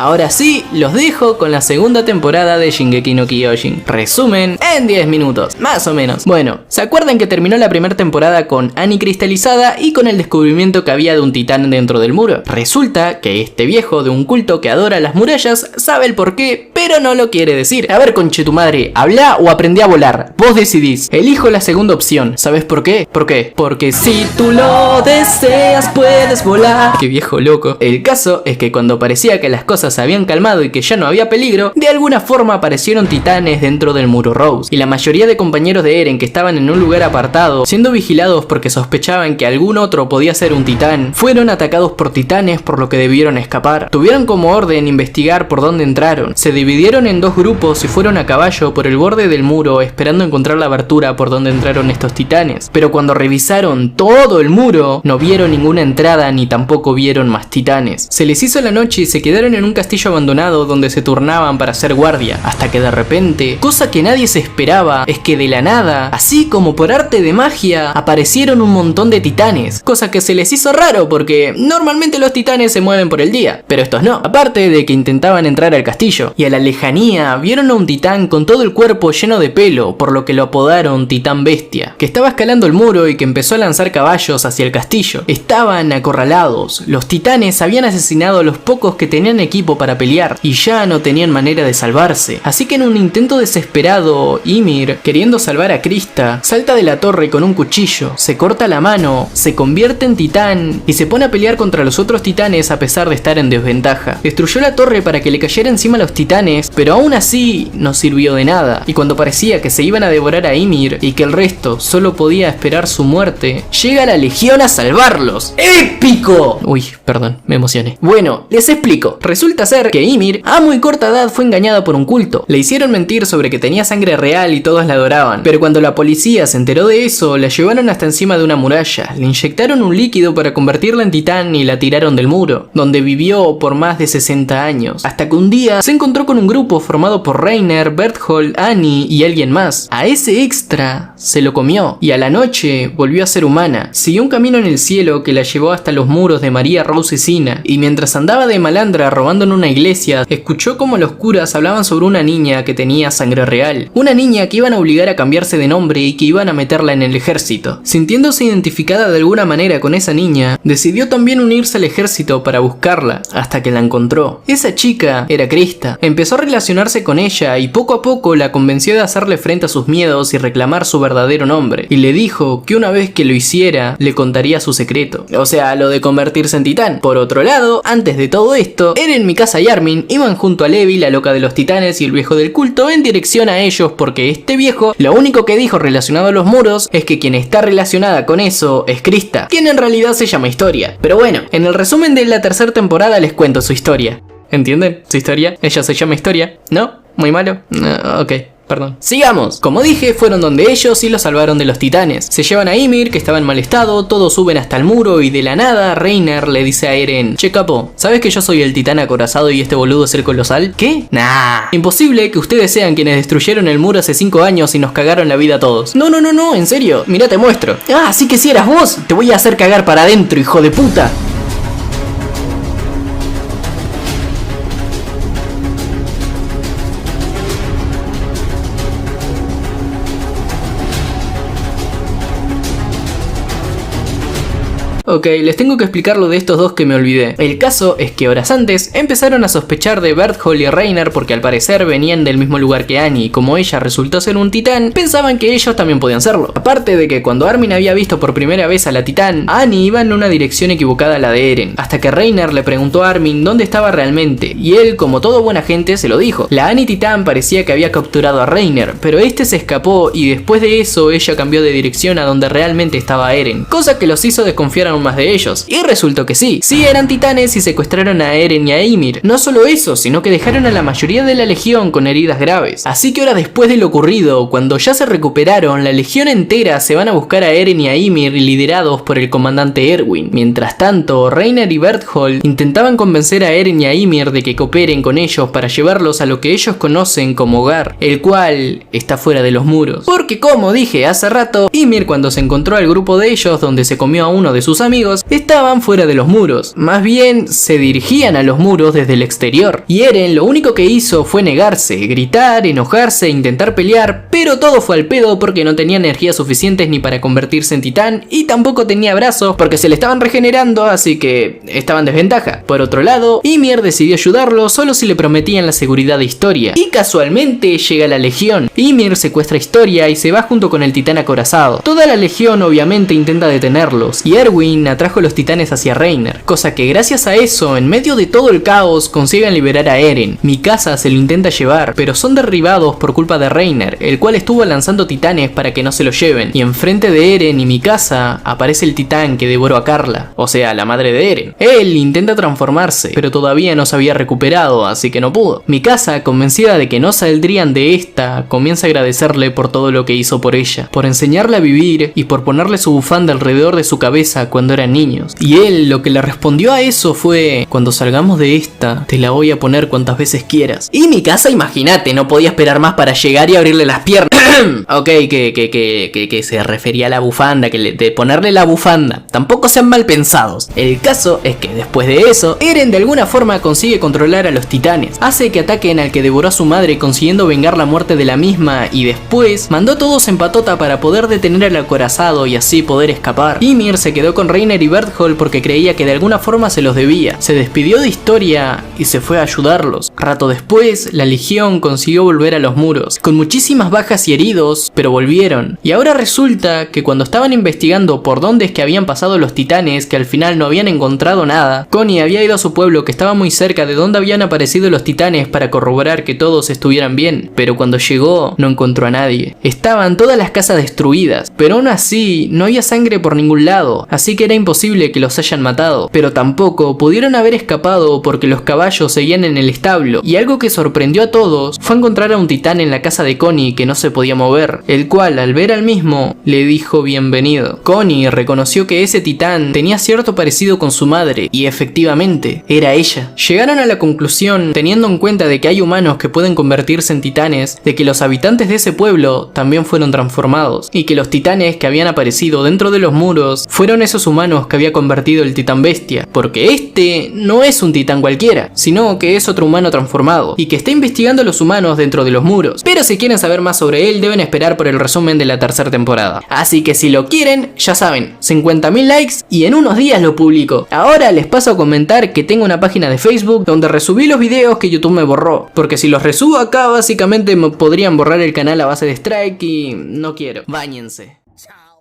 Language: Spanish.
Ahora sí, los dejo con la segunda temporada de Shingeki no Kyojin. Resumen en 10 minutos, más o menos. Bueno, ¿se acuerdan que terminó la primera temporada con Annie cristalizada y con el descubrimiento que había de un titán dentro del muro? Resulta que este viejo de un culto que adora las murallas sabe el porqué, pero no lo quiere decir. A ver, conche tu madre, habla o aprendí a volar. Vos decidís. Elijo la segunda opción. ¿Sabes por qué? ¿Por qué? Porque si tú lo deseas puedes volar. Qué viejo loco. El caso es que cuando parecía que las cosas se habían calmado y que ya no había peligro, de alguna forma aparecieron titanes dentro del muro Rose. Y la mayoría de compañeros de Eren que estaban en un lugar apartado, siendo vigilados porque sospechaban que algún otro podía ser un titán, fueron atacados por titanes, por lo que debieron escapar. Tuvieron como orden investigar por dónde entraron. Se dividieron en dos grupos y fueron a caballo por el borde del muro esperando encontrar la abertura por donde entraron estos titanes. Pero cuando revisaron todo el muro, no vieron ninguna entrada ni tampoco vieron más titanes. Se les hizo la noche y se quedaron en un castillo abandonado donde se turnaban para hacer guardia, hasta que de repente, cosa que nadie se esperaba, es que de la nada, así como por arte de magia, aparecieron un montón de titanes, cosa que se les hizo raro porque normalmente los titanes se mueven por el día, pero estos no. Aparte de que intentaban entrar al castillo, y a la lejanía vieron a un titán con todo el cuerpo lleno de pelo, por lo que lo apodaron Titán Bestia, que estaba escalando el muro y que empezó a lanzar caballos hacia el castillo. Estaban acorralados, los titanes habían asesinado a los pocos que tenían equipo para pelear y ya no tenían manera de salvarse, así que en un intento desesperado, Ymir, queriendo salvar a Krista, salta de la torre con un cuchillo, se corta la mano, se convierte en titán y se pone a pelear contra los otros titanes a pesar de estar en desventaja. Destruyó la torre para que le cayera encima a los titanes, pero aún así no sirvió de nada, y cuando parecía que se iban a devorar a Ymir y que el resto solo podía esperar su muerte, llega la legión a salvarlos. ¡Épico! Uy, perdón, me emocioné. Bueno, les explico. Resulta ser que Ymir a muy corta edad fue engañada por un culto. Le hicieron mentir sobre que tenía sangre real y todos la adoraban, pero cuando la policía se enteró de eso, la llevaron hasta encima de una muralla, le inyectaron un líquido para convertirla en titán y la tiraron del muro, donde vivió por más de 60 años, hasta que un día se encontró con un grupo formado por Reiner, Berthold, Annie y alguien más. A ese extra se lo comió y a la noche volvió a ser humana. Siguió un camino en el cielo que la llevó hasta los muros de María Rose y Sina, y mientras andaba de malandra robando en una iglesia, escuchó como los curas hablaban sobre una niña que tenía sangre real, una niña que iban a obligar a cambiarse de nombre y que iban a meterla en el ejército. Sintiéndose identificada de alguna manera con esa niña, decidió también unirse al ejército para buscarla, hasta que la encontró. Esa chica era Krista. Empezó a relacionarse con ella y poco a poco la convenció de hacerle frente a sus miedos y reclamar su verdadero nombre, y le dijo que una vez que lo hiciera, le contaría su secreto, o sea, lo de convertirse en titán. Por otro lado, antes de todo esto, Eren, Mikasa y Armin iban junto a Levi, la loca de los titanes y el viejo del culto, en dirección a ellos porque este viejo lo único que dijo relacionado a los muros es que quien está relacionada con eso es Krista, quien en realidad se llama Historia. Pero bueno, en el resumen de la tercera temporada les cuento su historia. ¿Entienden? Su historia. Ella se llama Historia. ¿No? ¿Muy malo? Ok. Perdón. Sigamos. Como dije, fueron donde ellos y los salvaron de los titanes. Se llevan a Ymir, que estaba en mal estado, todos suben hasta el muro y de la nada Reiner le dice a Eren: che capo, ¿sabes que yo soy el titán acorazado y este boludo es el colosal? ¿Qué? Nah. Imposible que ustedes sean quienes destruyeron el muro hace 5 años y nos cagaron la vida a todos. No, en serio. Mirá, te muestro. Ah, sí que si eras vos. Te voy a hacer cagar para adentro, hijo de puta. Ok, les tengo que explicar lo de estos dos que me olvidé. El caso es que horas antes empezaron a sospechar de Berthold y Reiner porque al parecer venían del mismo lugar que Annie, y como ella resultó ser un titán, pensaban que ellos también podían serlo. Aparte de que cuando Armin había visto por primera vez a la titán, Annie iba en una dirección equivocada a la de Eren, hasta que Reiner le preguntó a Armin dónde estaba realmente, y él, como todo buena gente, se lo dijo. La Annie titán parecía que había capturado a Reiner, pero este se escapó y después de eso ella cambió de dirección a donde realmente estaba Eren, cosa que los hizo desconfiar aún más de ellos. Y resultó que sí eran titanes y secuestraron a Eren y a Ymir. No solo eso, sino que dejaron a la mayoría de la legión con heridas graves. Así que horas después de lo ocurrido, cuando ya se recuperaron, la legión entera se van a buscar a Eren y a Ymir, liderados por el comandante Erwin. Mientras tanto, Reiner y Berthold intentaban convencer a Eren y a Ymir de que cooperen con ellos para llevarlos a lo que ellos conocen como hogar, el cual está fuera de los muros. Porque como dije hace rato, Ymir, cuando se encontró al grupo de ellos donde se comió a uno de sus amigos estaban fuera de los muros, más bien se dirigían a los muros desde el exterior, y Eren lo único que hizo fue negarse, gritar, enojarse, intentar pelear, pero todo fue al pedo porque no tenía energías suficientes ni para convertirse en titán y tampoco tenía brazos porque se le estaban regenerando, así que estaba en desventaja. Por otro lado, Ymir decidió ayudarlo solo si le prometían la seguridad de Historia, y casualmente llega la Legión. Ymir secuestra a Historia y se va junto con el titán acorazado. Toda la Legión obviamente intenta detenerlos, y Erwin atrajo a los titanes hacia Reiner, cosa que gracias a eso, en medio de todo el caos, consiguen liberar a Eren. Mikasa se lo intenta llevar, pero son derribados por culpa de Reiner, el cual estuvo lanzando titanes para que no se lo lleven, y enfrente de Eren y Mikasa aparece el titán que devoró a Carla, o sea, la madre de Eren. Él intenta transformarse, pero todavía no se había recuperado, así que no pudo. Mikasa, convencida de que no saldrían de esta, comienza a agradecerle por todo lo que hizo por ella, por enseñarle a vivir y por ponerle su bufanda alrededor de su cabeza cuando eran niños. Y él lo que le respondió a eso fue: cuando salgamos de esta, te la voy a poner cuantas veces quieras. Y Mikasa, imagínate, no podía esperar más para llegar y abrirle las piernas. Ok, que se refería a la bufanda, de ponerle la bufanda. Tampoco sean mal pensados. El caso es que después de eso, Eren de alguna forma consigue controlar a los titanes. Hace que ataquen al que devoró a su madre, consiguiendo vengar la muerte de la misma, y después mandó a todos en patota para poder detener al acorazado y así poder escapar. Ymir se quedó con Reiner y Bertholdt porque creía que de alguna forma se los debía. Se despidió de Historia y se fue a ayudarlos. Rato después, la Legión consiguió volver a los muros, con muchísimas bajas y heridos, pero volvieron. Y ahora resulta que cuando estaban investigando por dónde es que habían pasado los titanes, que al final no habían encontrado nada, Connie había ido a su pueblo que estaba muy cerca de donde habían aparecido los titanes para corroborar que todos estuvieran bien, pero cuando llegó no encontró a nadie. Estaban todas las casas destruidas, pero aún así no había sangre por ningún lado, así que era imposible que los hayan matado, pero tampoco pudieron haber escapado porque los caballos seguían en el establo, y algo que sorprendió a todos fue encontrar a un titán en la casa de Connie que no se podía mover, el cual al ver al mismo le dijo bienvenido. Connie reconoció que ese titán tenía cierto parecido con su madre, y efectivamente era ella. Llegaron a la conclusión, teniendo en cuenta de que hay humanos que pueden convertirse en titanes, de que los habitantes de ese pueblo también fueron transformados, y que los titanes que habían aparecido dentro de los muros fueron esos humanos que había convertido el titán bestia, porque este no es un titán cualquiera, sino que es otro humano transformado, y que está investigando a los humanos dentro de los muros. Pero si quieren saber más sobre él, deben esperar por el resumen de la tercera temporada. Así que si lo quieren, ya saben, 50.000 likes y en unos días lo publico. Ahora les paso a comentar que tengo una página de Facebook donde resubí los videos que YouTube me borró, porque si los resubo acá básicamente me podrían borrar el canal a base de strike y no quiero. Báñense. Chao.